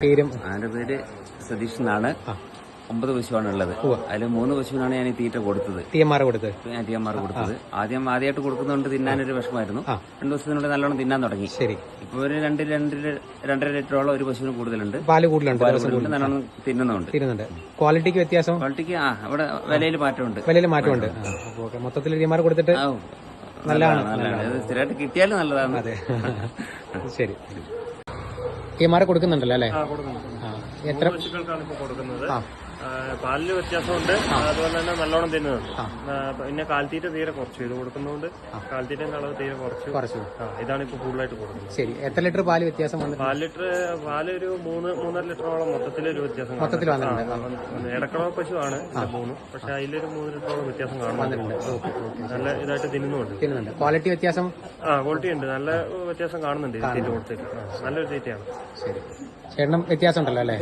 പേരും എന്റെ പേര് സതീഷ് എന്നാണ്. 9 പശുവാണ് ഉള്ളത്. അതിൽ 3 പശുവിനാണ് ഞാൻ ഈ തീറ്റ കൊടുത്തത്. TMR കൊടുത്തത്. ഞാൻ TMR കൊടുത്തത്. ആദ്യമായിട്ട് കൊടുക്കുന്നതുകൊണ്ട് തിന്നാനൊരു വിഷമായിരുന്നു. 2 ദിവസത്തിനുള്ളിൽ നല്ലോണം തിന്നാൻ തുടങ്ങി. ശരി. ഇപ്പൊ ഒരു 2.5 ലിറ്ററോളം ഒരു പശുവിന് കൂടുതലുണ്ട്. പാല് കൂടുതലുണ്ട്. നല്ലോണം തിന്നുന്നുണ്ട്. ക്വാളിറ്റിക്ക് വ്യത്യാസം? ക്വാളിറ്റിക്ക് അവിടെ വിലയിൽ മാറ്റമുണ്ട്. വിലയിൽ മാറ്റമുണ്ട്. മൊത്തത്തിൽ TMR കൊടുത്തിട്ട് നല്ലതാണ്. സ്ഥിരമായിട്ട് കിട്ടിയാലും നല്ലതാണ്. അതെ. ശരി. TMR കൊടുക്കുന്നുണ്ടല്ലോ അല്ലേ? എത്ര പശുക്കൾക്കാണ് ഇപ്പൊ കൊടുക്കുന്നത്. പാലിന് വ്യത്യാസമുണ്ട്, അതുപോലെ തന്നെ നല്ലോണം തിന്നുന്നുണ്ട്. പിന്നെ കാൽത്തീറ്റ തീരെ കുറച്ചു ഇത് കൊടുക്കുന്നതുകൊണ്ട് കാൽത്തീറ്റ അളവ് തീരെ കുറച്ചു. ഇതാണ് ഇപ്പൊ കൂടുതലായിട്ട് കൊടുക്കുന്നത്. ശരി. എത്ര ലിറ്റർ പാല് വ്യത്യാസം വന്നു? പാല് ഒരു 3-3.5 ലിറ്ററോളം മൊത്തത്തിലൊരു വ്യത്യാസം മൊത്തത്തിൽ വന്നിട്ടുണ്ട്. ഇടക്കള പശുവാണ് 3, പക്ഷെ അതിലൊരു 3 ലിറ്ററോളം വ്യത്യാസം കാണുന്നുണ്ട്. നല്ല ഇതായിട്ട് തിന്നുന്നുണ്ട്. ക്വാളിറ്റി വ്യത്യാസം? ക്വാളിറ്റി ഉണ്ട്, നല്ല വ്യത്യാസം കാണുന്നുണ്ട്. തീറ്റ കൊടുത്തിട്ട് നല്ലൊരു തീറ്റയാണ്. ശരി. ചേട്ടനും വ്യത്യാസം ഉണ്ടല്ലോ അല്ലേ?